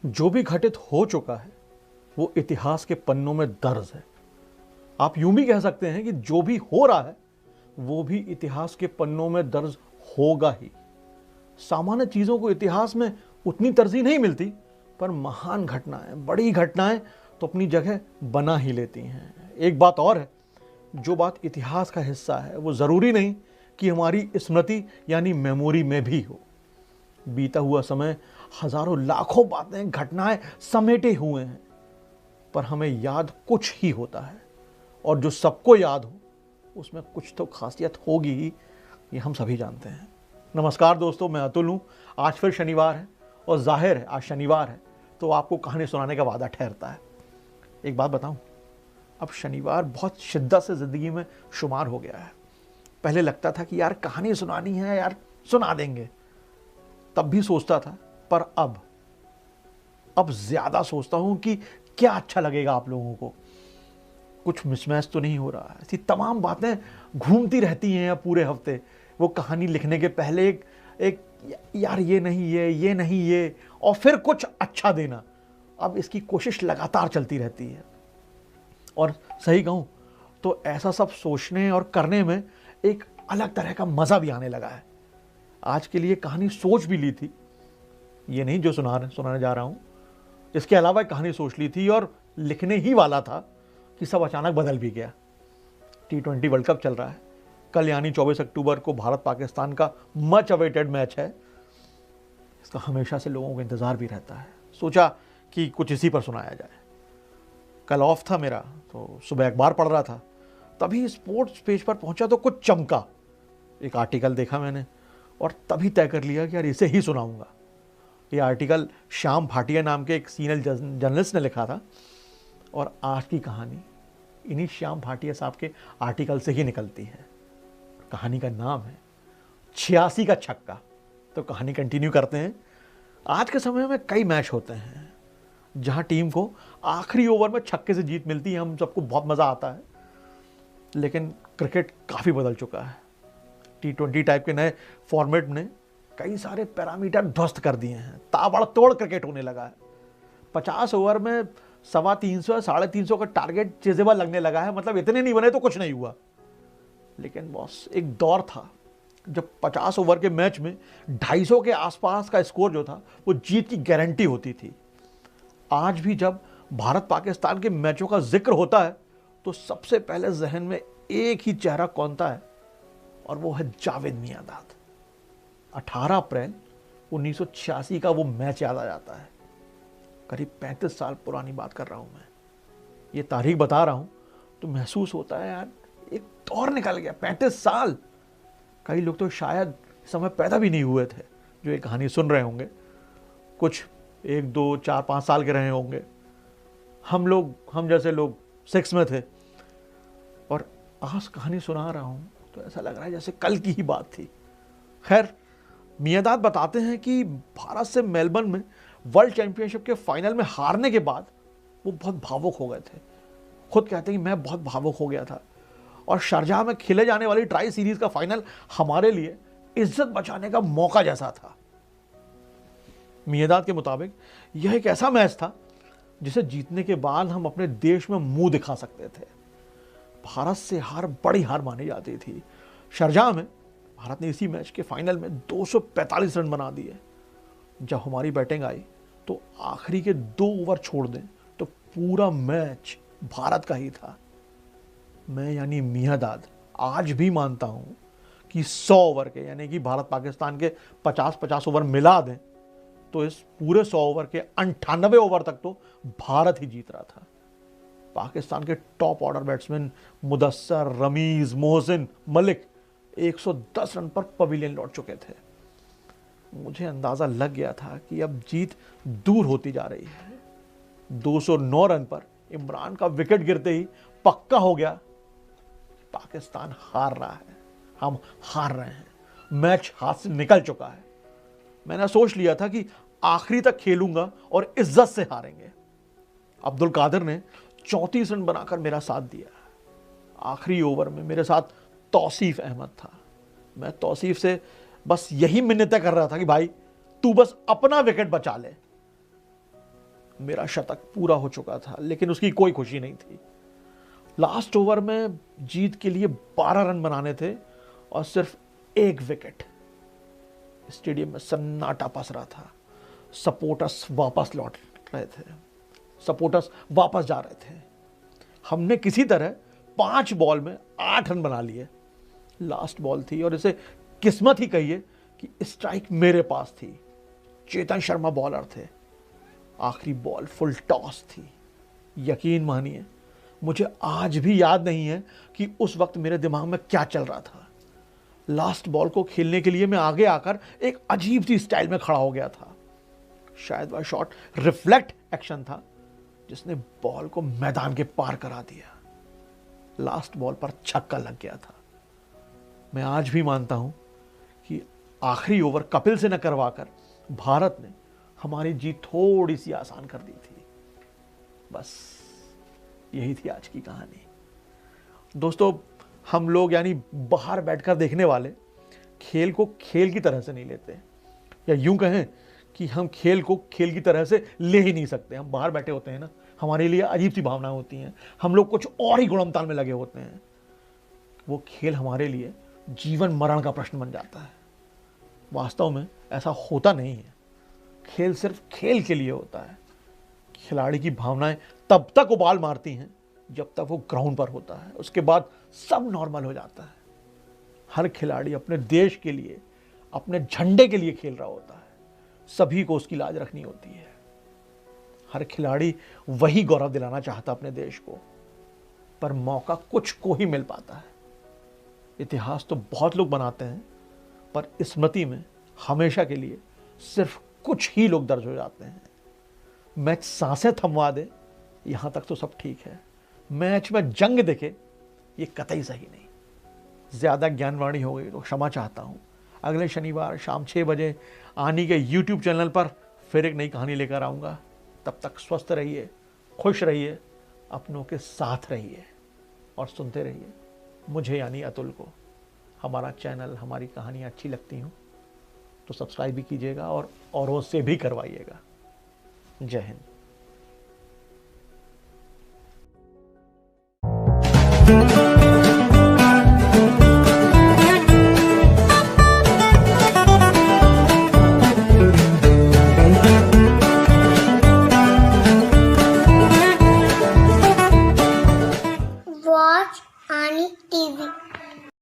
जो भी घटित हो चुका है वो इतिहास के पन्नों में दर्ज है। आप यूं भी कह सकते हैं कि जो भी हो रहा है वो भी इतिहास के पन्नों में दर्ज होगा ही। सामान्य चीजों को इतिहास में उतनी तरजीह नहीं मिलती, पर महान घटनाएं, बड़ी घटनाएं तो अपनी जगह बना ही लेती हैं। एक बात और है, जो बात इतिहास का हिस्सा है वो जरूरी नहीं कि हमारी स्मृति यानी मेमोरी में भी हो। बीता हुआ समय हजारों लाखों बातें, घटनाएं समेटे हुए हैं, पर हमें याद कुछ ही होता है, और जो सबको याद हो उसमें कुछ तो खासियत होगी ही, ये हम सभी जानते हैं। नमस्कार दोस्तों, मैं अतुल हूँ। आज फिर शनिवार है और जाहिर है आज शनिवार है तो आपको कहानी सुनाने का वादा ठहरता है। एक बात बताऊं, अब शनिवार बहुत शिद्दत से ज़िंदगी में शुमार हो गया है। पहले लगता था कि यार कहानी सुनानी है, यार सुना देंगे, तब भी सोचता था, पर अब ज़्यादा सोचता हूं कि क्या अच्छा लगेगा आप लोगों को। कुछ मिसमैच तो नहीं हो रहा है, ऐसी तमाम बातें घूमती रहती हैं पूरे हफ्ते। वो कहानी लिखने के पहले एक यार ये नहीं ये नहीं ये, और फिर कुछ अच्छा देना। अब इसकी कोशिश लगातार चलती रहती है, और सही कहूं तो ऐसा सब सोचने और करने में एक अलग तरह का मजा भी आने लगा है। आज के लिए कहानी सोच भी ली थी, ये नहीं जो सुनाने जा रहा हूं, इसके अलावा एक कहानी सोच ली थी और लिखने ही वाला था कि सब अचानक बदल भी गया। T20 वर्ल्ड कप चल रहा है। कल यानी 24 अक्टूबर को भारत पाकिस्तान का मच अवेटेड मैच है। इसका हमेशा से लोगों को इंतजार भी रहता है। सोचा कि कुछ इसी पर सुनाया जाए। कल ऑफ था मेरा, तो सुबह अखबार पढ़ रहा था, तभी स्पोर्ट्स पेज पर पहुंचा तो कुछ चमका। एक आर्टिकल देखा मैंने और तभी तय कर लिया कि यार इसे ही सुनाऊंगा। ये आर्टिकल श्याम भाटिया नाम के एक सीनियर जर्नलिस्ट ने लिखा था, और आज की कहानी इन्हीं श्याम भाटिया साहब के आर्टिकल से ही निकलती है। कहानी का नाम है 86 का छक्का। तो कहानी कंटिन्यू करते हैं। आज के समय में कई मैच होते हैं जहां टीम को आखिरी ओवर में छक्के से जीत मिलती है, हम सबको बहुत मजा आता है। लेकिन क्रिकेट काफी बदल चुका है। T20 टाइप के नए फॉर्मेट ने कई सारे पैरामीटर ध्वस्त कर दिए हैं। ताबड़तोड़ क्रिकेट होने लगा है। 50 ओवर में 350 350 का टारगेट चेजेबल लगने लगा है। मतलब इतने नहीं बने तो कुछ नहीं हुआ। लेकिन बॉस, एक दौर था जब 50 ओवर के मैच में 250 के आसपास का स्कोर जो था वो जीत की गारंटी होती थी। आज भी जब भारत पाकिस्तान के मैचों का जिक्र होता है तो सबसे पहले जहन में एक ही चेहरा कौनता है, और वो है जावेद मियांदाद। 18 अप्रैल 1986 का वो मैच याद आ जाता है। करीब 35 साल पुरानी बात कर रहा हूं मैं। ये तारीख बता रहा हूं तो महसूस होता है यार एक दौर निकल गया। 35 साल। कई लोग तो शायद इस समय पैदा भी नहीं हुए थे जो ये कहानी सुन रहे होंगे। कुछ 1 2 4 5 साल के रहे होंगे। हम जैसे लोग 6 में थे, और आज कहानी सुना रहा हूं तो ऐसा लग रहा है जैसे कल की ही बात थी। खैर, मियांदाद बताते हैं कि भारत से मेलबर्न में वर्ल्ड चैंपियनशिप के फाइनल में हारने के बाद वो बहुत भावुक हो गए थे। खुद कहते हैं कि मैं बहुत भावुक हो गया था, और शारजाह में खेले जाने वाली ट्राई सीरीज का फाइनल हमारे लिए इज्जत बचाने का मौका जैसा था। मियांदाद के मुताबिक यह एक ऐसा मैच था जिसे जीतने के बाद हम अपने देश में मुंह दिखा सकते थे। भारत से हार बड़ी हार मानी जाती थी। शारजाह में भारत ने इसी मैच के फाइनल में 245 रन बना दिए। जब हमारी बैटिंग आई तो आखिरी के 2 ओवर छोड़ दें तो पूरा मैच भारत का ही था। मैं यानी मियांदाद आज भी मानता हूं कि 100 ओवर के, यानी कि भारत पाकिस्तान के 50-50 ओवर मिला दें तो इस पूरे 100 ओवर के 98 ओवर तक तो भारत ही जीत रहा था। पाकिस्तान के top order batsman Mudassar, Ramiz, Mohsin, Malik 110 run पर पवेलियन लौट चुके थे। मुझे अंदाजा लग गया था कि अब जीत दूर होती जा रही है। 209 रन पर इमरान का विकेट गिरते ही पक्का हो गया पाकिस्तान हार रहा है, हम हार रहे हैं, मैच हाथ से निकल चुका है। मैंने सोच लिया था कि आखिरी तक खेलूंगा और इज्जत से हारेंगे। अब्दुल कादिर ने 34 रन बनाकर मेरा साथ दिया। आखिरी ओवर में मेरे साथ तौसीफ अहमद था। मैं तौसीफ से बस यही मिन्नतें कर रहा था कि भाई तू बस अपना विकेट बचा ले। मेरा शतक पूरा हो चुका था, लेकिन उसकी कोई खुशी नहीं थी। लास्ट ओवर में जीत के लिए 12 रन बनाने थे और सिर्फ 1 विकेट। स्टेडियम में सन्नाटा पसरा था। सपोर्टर्स वापस लौट रहे थे, सपोर्टर्स वापस जा रहे थे। हमने किसी तरह 5 बॉल में 8 रन बना लिए। लास्ट बॉल थी और इसे किस्मत ही कहिए कि स्ट्राइक मेरे पास थी। चेतन शर्मा बॉलर थे। आखिरी बॉल फुल टॉस थी। यकीन मानिए, मुझे आज भी याद नहीं है कि उस वक्त मेरे दिमाग में क्या चल रहा था। लास्ट बॉल को खेलने के लिए मैं आगे आकर एक अजीब सी स्टाइल में खड़ा हो गया था। शायद वह शॉट रिफ्लेक्ट एक्शन था जिसने बॉल को मैदान के पार करा दिया। लास्ट बॉल पर छक्का लग गया था। मैं आज भी मानता हूं कि आखिरी ओवर कपिल से न करवाकर भारत ने हमारी जीत थोड़ी सी आसान कर दी थी। बस यही थी आज की कहानी। दोस्तों, हम लोग यानी बाहर बैठकर देखने वाले खेल को खेल की तरह से नहीं लेते, या यूं कहें कि हम खेल को खेल की तरह से ले ही नहीं सकते। हम बाहर बैठे होते हैं ना, हमारे लिए अजीब सी भावनाएं होती हैं। हम लोग कुछ और ही गुणमताल में लगे होते हैं। वो खेल हमारे लिए जीवन मरण का प्रश्न बन जाता है। वास्तव में ऐसा होता नहीं है। खेल सिर्फ खेल के लिए होता है। खिलाड़ी की भावनाएं तब तक उबाल मारती हैं जब तक वो ग्राउंड पर होता है। उसके बाद सब नॉर्मल हो जाता है। हर खिलाड़ी अपने देश के लिए, अपने झंडे के लिए खेल रहा होता है। सभी को उसकी लाज रखनी होती है। हर खिलाड़ी वही गौरव दिलाना चाहता अपने देश को, पर मौका कुछ को ही मिल पाता है। इतिहास तो बहुत लोग बनाते हैं, पर स्मृति में हमेशा के लिए सिर्फ कुछ ही लोग दर्ज हो जाते हैं। मैच सांसें थमवा दे, यहां तक तो सब ठीक है। मैच में जंग दिखे, ये कतई सही नहीं। ज्यादा ज्ञानवाणी हो गई तो क्षमा चाहता हूं। अगले शनिवार शाम 6 बजे आनी के YouTube चैनल पर फिर एक नई कहानी लेकर आऊंगा। तब तक स्वस्थ रहिए, खुश रहिए, अपनों के साथ रहिए और सुनते रहिए मुझे यानी अतुल को। हमारा चैनल, हमारी कहानियाँ अच्छी लगती हों तो सब्सक्राइब भी कीजिएगा और औरों से भी करवाइएगा। जय हिंद। Watch Ani TV.